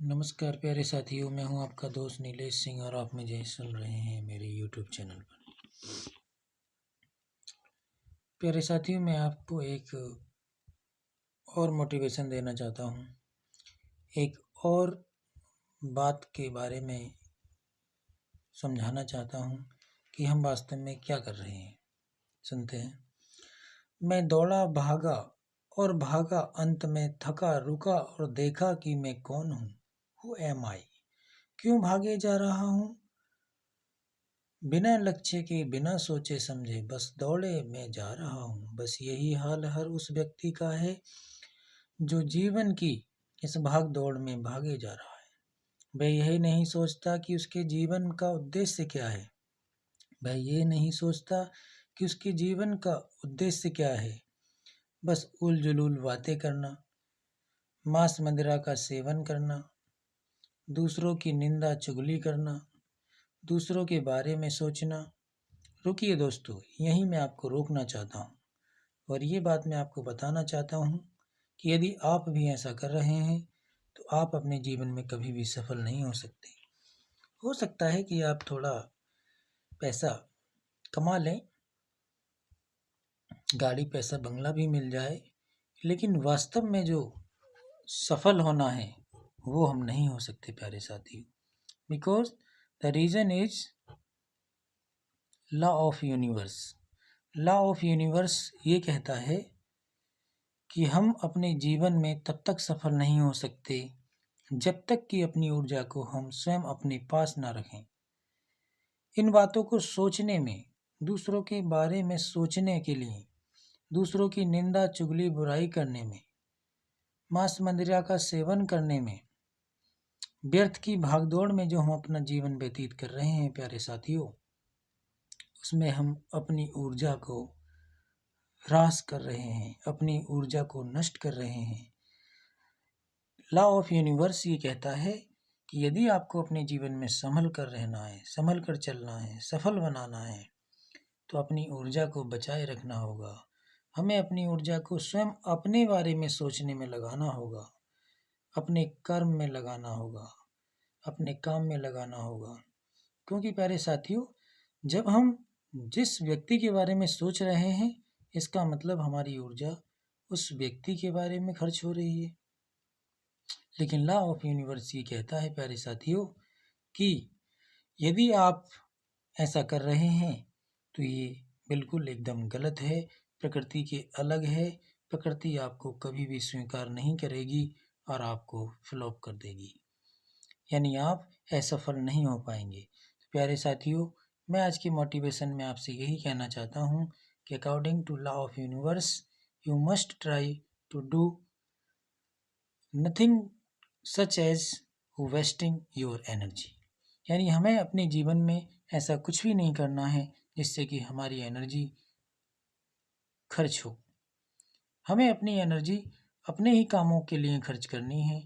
नमस्कार प्यारे साथियों, मैं हूं आपका दोस्त नीलेश सिंह और आप मुझे सुन रहे हैं मेरे यूट्यूब चैनल पर। प्यारे साथियों, मैं आपको एक और मोटिवेशन देना चाहता हूं, एक और बात के बारे में समझाना चाहता हूं कि हम वास्तव में क्या कर रहे हैं। सुनते हैं। मैं दौड़ा भागा और भागा, अंत में थका रुका और देखा कि मैं कौन हूँ। हु एम आई? क्यों भागे जा रहा हूँ? बिना लक्ष्य के, बिना सोचे समझे, बस दौड़े मैं जा रहा हूँ। बस यही हाल हर उस व्यक्ति का है जो जीवन की इस भाग दौड़ में भागे जा रहा है। वह यही नहीं सोचता कि उसके जीवन का उद्देश्य क्या है। वह ये नहीं सोचता कि उसके जीवन का उद्देश्य क्या है। बस उल जुलूल बातें करना, मांस मदिरा का सेवन करना, दूसरों की निंदा चुगली करना, दूसरों के बारे में सोचना। रुकिए दोस्तों, यहीं मैं आपको रोकना चाहता हूँ और ये बात मैं आपको बताना चाहता हूँ कि यदि आप भी ऐसा कर रहे हैं तो आप अपने जीवन में कभी भी सफल नहीं हो सकते। हो सकता है कि आप थोड़ा पैसा कमा लें, गाड़ी पैसा बंगला भी मिल जाए, लेकिन वास्तव में जो सफल होना है वो हम नहीं हो सकते प्यारे साथियों। Because the reason is law of universe. Law of universe ये कहता है कि हम अपने जीवन में तब तक सफल नहीं हो सकते जब तक कि अपनी ऊर्जा को हम स्वयं अपने पास ना रखें। इन बातों को सोचने में, दूसरों के बारे में सोचने के लिए, दूसरों की निंदा चुगली बुराई करने में, मांस मदिरा का सेवन करने में, व्यर्थ की भागदौड़ में जो हम अपना जीवन व्यतीत कर रहे हैं प्यारे साथियों, उसमें हम अपनी ऊर्जा को ह्रास कर रहे हैं, अपनी ऊर्जा को नष्ट कर रहे हैं। लॉ ऑफ यूनिवर्स ये कहता है कि यदि आपको अपने जीवन में संभल कर रहना है, संभल कर चलना है, सफल बनाना है, तो अपनी ऊर्जा को बचाए रखना होगा। हमें अपनी ऊर्जा को स्वयं अपने बारे में सोचने में लगाना होगा, अपने कर्म में लगाना होगा, अपने काम में लगाना होगा। क्योंकि प्यारे साथियों, जब हम जिस व्यक्ति के बारे में सोच रहे हैं, इसका मतलब हमारी ऊर्जा उस व्यक्ति के बारे में खर्च हो रही है। लेकिन लॉ ऑफ यूनिवर्स ये कहता है प्यारे साथियों कि यदि आप ऐसा कर रहे हैं तो ये बिल्कुल एकदम गलत है, प्रकृति के अलग है। प्रकृति आपको कभी भी स्वीकार नहीं करेगी और आपको फ्लॉप कर देगी, यानी आप असफल नहीं हो पाएंगे। तो प्यारे साथियों, मैं आज की मोटिवेशन में आपसे यही कहना चाहता हूँ कि according to law of universe you must try to do nothing such as wasting your energy. यानी हमें अपने जीवन में ऐसा कुछ भी नहीं करना है जिससे कि हमारी एनर्जी खर्च हो। हमें अपनी एनर्जी अपने ही कामों के लिए खर्च करनी है,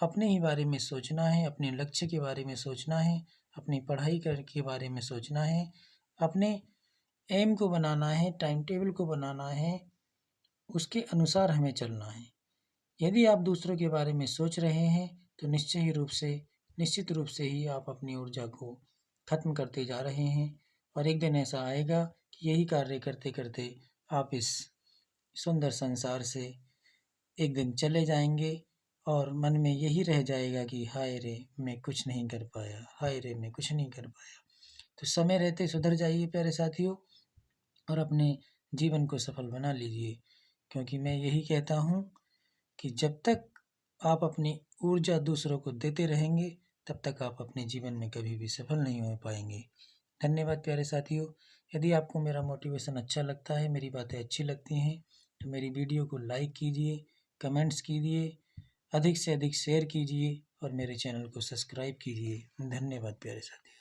अपने ही बारे में सोचना है, अपने लक्ष्य के बारे में सोचना है, अपनी पढ़ाई के बारे में सोचना है, अपने एम को बनाना है, टाइम टेबल को बनाना है, उसके अनुसार हमें चलना है। यदि आप दूसरों के बारे में सोच रहे हैं तो निश्चित रूप से ही आप अपनी ऊर्जा को खत्म करते जा रहे हैं और एक दिन ऐसा आएगा कि यही कार्य करते करते आप इस सुंदर संसार से एक दिन चले जाएंगे और मन में यही रह जाएगा कि हाय रे मैं कुछ नहीं कर पाया, हाय रे मैं कुछ नहीं कर पाया। तो समय रहते सुधर जाइए प्यारे साथियों और अपने जीवन को सफल बना लीजिए, क्योंकि मैं यही कहता हूँ कि जब तक आप अपनी ऊर्जा दूसरों को देते रहेंगे तब तक आप अपने जीवन में कभी भी सफल नहीं हो पाएंगे। धन्यवाद प्यारे साथियों। यदि आपको मेरा मोटिवेशन अच्छा लगता है, मेरी बातें अच्छी लगती हैं, तो मेरी वीडियो को लाइक कीजिए, कमेंट्स कीजिए, अधिक से अधिक शेयर कीजिए और मेरे चैनल को सब्सक्राइब कीजिए। धन्यवाद प्यारे साथियों।